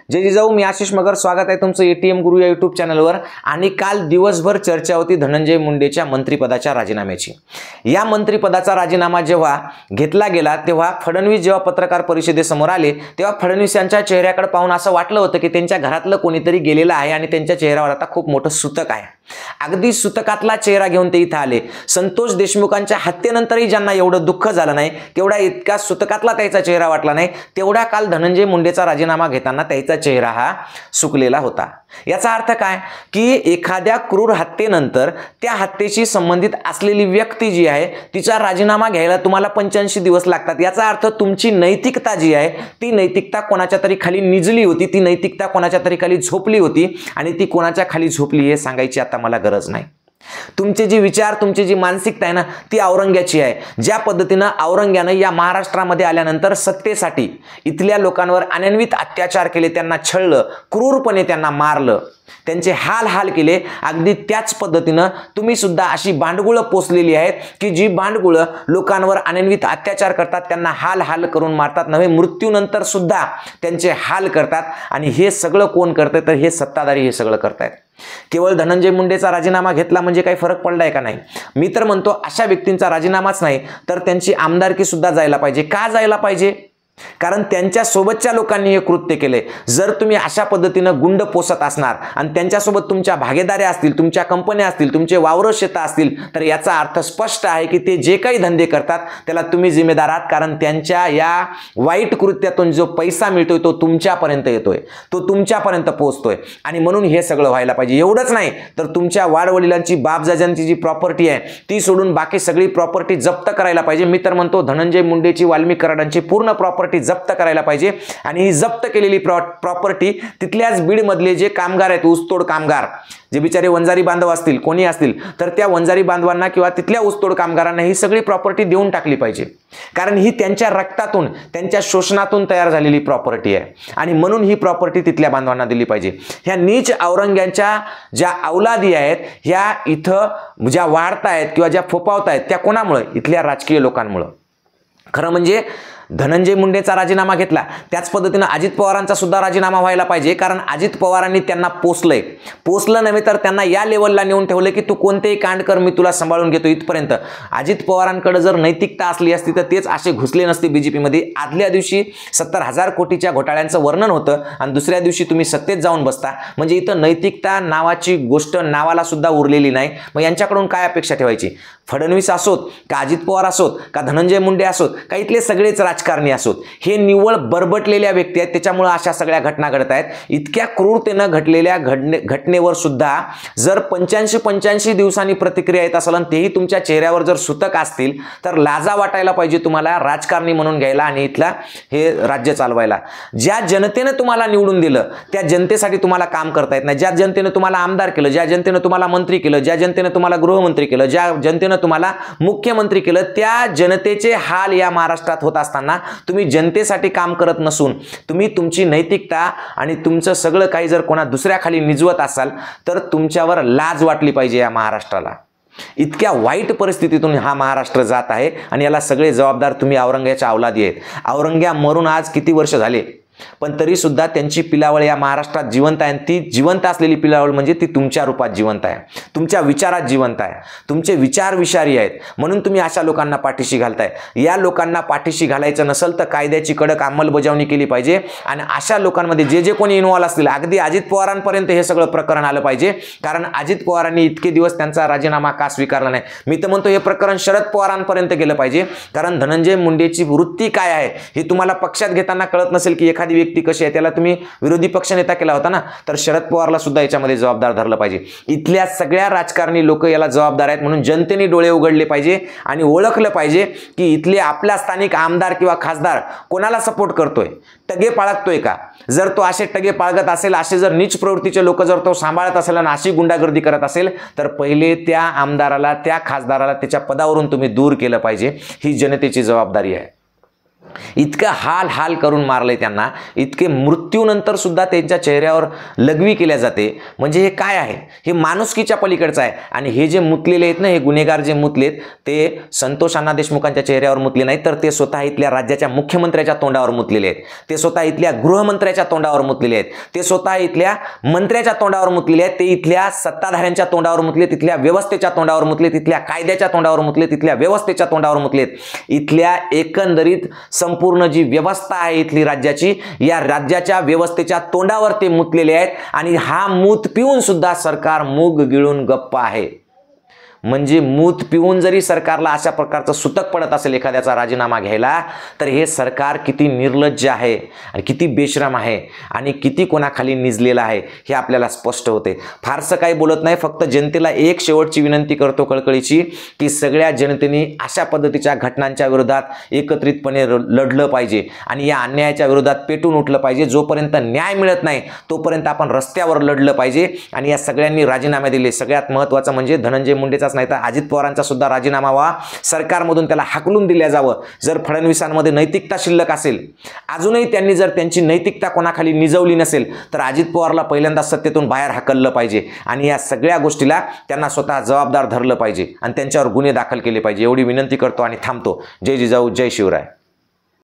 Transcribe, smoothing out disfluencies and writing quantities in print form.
जय जिजाऊ, मी आशिष मगर. स्वागत आहे तुमचं एटीएम गुरु या यूट्यूब चॅनलवर. आणि काल दिवसभर चर्चा होती धनंजय मुंडेच्या मंत्रिपदाच्या राजीनाम्याची. या मंत्रिपदाचा राजीनामा जेव्हा घेतला गेला तेव्हा फडणवीस जेव्हा पत्रकार परिषदेसमोर आले तेव्हा फडणवीस यांच्या चेहऱ्याकडे पाहून असं वाटलं होतं की त्यांच्या घरातलं कोणीतरी गेलेलं आहे आणि त्यांच्या चेहऱ्यावर आता खूप मोठं सुतक आहे. अगदी सुतकातला चेहरा घेऊन ते इथं आले. संतोष देशमुखांच्या हत्येनंतरही ज्यांना एवढं दुःख झालं नाही तेवढा इतका सुतकातला त्याचा चेहरा वाटला नाही तेवढा काल धनंजय मुंडेचा राजीनामा घेताना त्याचा चेहरा हा सुकलेला होता. याचा अर्थ काय की एखाद्या क्रूर हत्येनंतर त्या हत्येशी संबंधित असलेली व्यक्ती जी आहे तिचा राजीनामा घ्यायला तुम्हाला 85 दिवस लागतात. याचा अर्थ तुमची नैतिकता जी आहे ती नैतिकता कोणाच्या तरी खाली निजली होती, ती नैतिकता कोणाच्या तरी खाली झोपली होती आणि ती कोणाच्या खाली झोपली हे सांगायची आता मला गरज नाही. तुमचे जे विचार, तुमची जी मानसिकता आहे ना ती औरंग्याची आहे. ज्या पद्धतीनं औरंग्यानं या महाराष्ट्रामध्ये आल्यानंतर सत्तेसाठी इथल्या लोकांवर अनन्वित अत्याचार केले, त्यांना छळलं, क्रूरपणे त्यांना मारलं, त्यांचे हाल केले, अगदी त्याच पद्धतीनं तुम्ही सुद्धा अशी बांडगुळं पोचलेली आहेत की जी बांडगुळं लोकांवर अनन्वित अत्याचार करतात, त्यांना हाल करून मारतात, नव्हे मृत्यूनंतर सुद्धा त्यांचे हाल करतात. आणि हे सगळं कोण करतंय तर हे सत्ताधारी हे सगळं करतायत. केवळ धनंजय मुंडेचा राजीनामा घेतला म्हणजे काही फरक पडलाय का? नाही. मी तर म्हणतो अशा व्यक्तींचा राजीनामाच नाही तर त्यांची आमदारकी सुद्धा जायला पाहिजे. का जायला पाहिजे? कारण त्यांच्या सोबतच्या लोकांनी हे कृत्य केले. जर तुम्ही अशा पद्धतीनं गुंड पोसत असणार आणि त्यांच्यासोबत तुमच्या भागीदाऱ्या असतील, तुमच्या कंपन्या असतील, तुमचे वावर शेतं असतील तर याचा अर्थ स्पष्ट आहे की ते जे काही धंदे करतात त्याला तुम्ही जिम्मेदार आहात. कारण त्यांच्या या वाईट कृत्यातून जो पैसा मिळतोय तो तुमच्यापर्यंत येतोय, तो तुमच्यापर्यंत पोहोचतोय. आणि म्हणून हे सगळं व्हायला पाहिजे. एवढंच नाही तर तुमच्या वाडवडिलांची, बापजाजांची जी प्रॉपर्टी आहे ती सोडून बाकी सगळी प्रॉपर्टी जप्त करायला पाहिजे. मी तर म्हणतो धनंजय मुंडेची, वाल्मिक कराडांची पूर्ण प्रॉपर्टी जप्त करायला पाहिजे. आणि ही जप्त केलेली प्रॉपर्टी तिथल्याच बीडमधले जे कामगार आहेत, ऊसतोड कामगार, जे बिचारे वंजारी बांधव असतील, कोणी असतील तर त्या वंजारी बांधवांना किंवा तिथल्या ऊसतोड कामगारांना ही सगळी प्रॉपर्टी देऊन टाकली पाहिजे. कारण ही त्यांच्या रक्तातून, त्यांच्या शोषणातून तयार झालेली प्रॉपर्टी आहे आणि म्हणून ही प्रॉपर्टी तिथल्या बांधवांना दिली पाहिजे. ह्या नीच औरंग्यांच्या ज्या औलादी आहेत ह्या इथं ज्या वाढतायत किंवा ज्या फोपावतायत त्या कोणामुळे? इथल्या राजकीय लोकांमुळे. खरं म्हणजे धनंजय मुंडेचा राजीनामा घेतला त्याच पद्धतीनं अजित पवारांचा सुद्धा राजीनामा व्हायला पाहिजे. कारण अजित पवारांनी त्यांना पोचलं नव्हे तर त्यांना या लेवलला नेऊन ठेवलं की तू कोणतेही कांड कर, मी तुला सांभाळून घेतो इथपर्यंत. अजित पवारांकडे जर नैतिकता असली असती तर तेच असे घुसले नसते बीजेपीमध्ये. आदल्या दिवशी 70,000 कोटीच्या घोटाळ्यांचं वर्णन होतं आणि दुसऱ्या दिवशी तुम्ही सत्तेत जाऊन बसता. म्हणजे इथं नैतिकता नावाची गोष्ट नावाला सुद्धा उरलेली नाही. मग यांच्याकडून काय अपेक्षा ठेवायची? फडणवीस असोत का अजित पवार असोत का धनंजय मुंडे असोत का इथले सगळेच राजकारणी असोत, हे निव्वळ बरबटलेल्या व्यक्ती आहेत. त्याच्यामुळे अशा सगळ्या घटना घडत आहेत. इतक्या क्रूरतेनं घडलेल्या घटनेवर सुद्धा जर 85 दिवसांनी प्रतिक्रिया येत असेल आणि तेही तुमच्या चेहऱ्यावर जर सुतक असतील तर लाजा वाटायला पाहिजे तुम्हाला राजकारणी म्हणून घ्यायला आणि इथला हे राज्य चालवायला. ज्या जनतेनं तुम्हाला निवडून दिलं त्या जनतेसाठी तुम्हाला काम करता येत नाही. ज्या जनतेनं तुम्हाला आमदार केलं, ज्या जनतेनं तुम्हाला मंत्री केलं, ज्या जनतेनं तुम्हाला गृहमंत्री केलं, ज्या जनतेनं तुम्हाला मुख्यमंत्री केलं, त्या जनतेचे हाल या महाराष्ट्रात होत असताना तुम्ही जनतेसाठी काम करत नसून तुम्ही तुमची नैतिकता आणि तुमचं सगळं काही जर कोणा दुसऱ्या खाली निजवत असाल तर तुमच्यावर लाज वाटली पाहिजे या महाराष्ट्राला. इतक्या वाईट परिस्थितीतून हा महाराष्ट्र जात आहे आणि याला सगळे जबाबदार तुम्ही औरंग्याच्या औलादी आहेत. औरंग्या मरून आज किती वर्ष झाले पण तरी सुद्धा त्यांची पिलावळ या महाराष्ट्रात जिवंत आहे. ती जिवंत असलेली पिलावळ म्हणजे ती तुमच्या रूपात जिवंत आहे, तुमच्या विचारात जिवंत आहे. तुमचे विचार विषारी आहेत म्हणून तुम्ही अशा लोकांना पाठीशी घालताय. या लोकांना पाठीशी घालायचं नसेल तर कायद्याची कडक अंमलबजावणी केली पाहिजे आणि अशा लोकांमध्ये जे कोणी इन्व्हॉल्व असतील अगदी अजित पवारांपर्यंत हे सगळं प्रकरण आलं पाहिजे. कारण अजित पवारांनी इतके दिवस त्यांचा राजीनामा का स्वीकारला नाही? मी तर म्हणतो हे प्रकरण शरद पवारांपर्यंत गेलं पाहिजे. कारण धनंजय मुंडेची वृत्ती काय आहे हे तुम्हाला पक्षात घेताना कळत नसेल की एखादी व्यक्ती कशी आहे, त्याला तुम्ही विरोधी पक्षनेता केला होता ना, तर शरद पवारला सुद्धा याच्यामध्ये जबाबदार धरलं पाहिजे. इथल्या सगळ्या राजकारणी लोक याला जबाबदार आहेत म्हणून जनतेने डोळे उघडले पाहिजे आणि ओळखलं पाहिजे की इथले आपला स्थानिक आमदार किंवा खासदार कोणाला सपोर्ट करतोय, टगे पाळगतोय का? जर तो असे टगे पाळगत असेल, असे जर नीच प्रवृत्तीचे लोक जर तो सांभाळत असेल आणि अशी गुंडागर्दी करत असेल तर पहिले त्या आमदाराला, त्या खासदाराला त्याच्या पदावरून तुम्ही दूर केलं पाहिजे. ही जनतेची जबाबदारी आहे. इतकं हाल हाल करून मारलंय त्यांना, इतके मृत्यूनंतर सुद्धा त्यांच्या चेहऱ्यावर लघवी केल्या जाते. म्हणजे हे काय आहे? हे माणुसकीच्या पलीकडचं आहे. आणि हे जे मुतलेले आहेत ना, हे गुन्हेगार जे मुतलेत ते संतोष अण्णा देशमुखांच्या चेहऱ्यावर मुतले नाहीत, तर ते स्वतः इथल्या राज्याच्या मुख्यमंत्र्याच्या तोंडावर मुतलेले आहेत. ते स्वतः इथल्या गृहमंत्र्याच्या तोंडावर मुतलेले आहेत. ते स्वतः इथल्या मंत्र्याच्या तोंडावर मुतलेले आहेत. ते इथल्या सत्ताधाऱ्यांच्या तोंडावर मुतले, तिथल्या व्यवस्थेच्या तोंडावर मुतले, तिथल्या कायद्याच्या तोंडावर मुतले, तिथल्या व्यवस्थेच्या तोंडावर मुतलेत. इथल्या एकंदरीत संपूर्ण जी व्यवस्था आहे इथली राज्याची, या राज्याच्या व्यवस्थेच्या तोंडावर ते मुतलेले आहेत. आणि हा मूत पिऊन सुद्धा सरकार मूग गिळून गप्प आहे. म्हणजे मूत पिऊन जरी सरकारला अशा प्रकारचं सुतक पडत असेल एखाद्याचा राजीनामा घ्यायला, तर हे सरकार किती निर्लज्ज आहे आणि किती बेशरम आहे आणि किती कोणाखाली निजलेलं आहे हे आपल्याला स्पष्ट होते. फारसं काही बोलत नाही, फक्त जनतेला एक शेवटची विनंती करतो कळकळीची, की सगळ्या जनतेने अशा पद्धतीच्या घटनांच्या विरोधात एकत्रितपणे लढलं पाहिजे आणि या अन्यायाच्या विरोधात पेटून उठलं पाहिजे. जोपर्यंत न्याय मिळत नाही तोपर्यंत आपण रस्त्यावर लढलं पाहिजे. आणि या सगळ्यांनी राजीनामे दिले. सगळ्यात महत्त्वाचं म्हणजे धनंजय मुंडेचा नाही तर अजित पवारांचा सुद्धा राजीनामा व्हावा, सरकारमधून त्याला हाकलून दिल्या जावं. जर फडणवीसांमध्ये नैतिकता शिल्लक असेल, अजूनही त्यांनी जर त्यांची नैतिकता कोणाखाली निजवली नसेल, तर अजित पवारला पहिल्यांदा सत्तेतून बाहेर हाकललं पाहिजे आणि या सगळ्या गोष्टीला त्यांना स्वतः जबाबदार धरलं पाहिजे आणि त्यांच्यावर गुन्हे दाखल केले पाहिजे. एवढी विनंती करतो आणि थांबतो. जय जिजाऊ, जय शिवराय.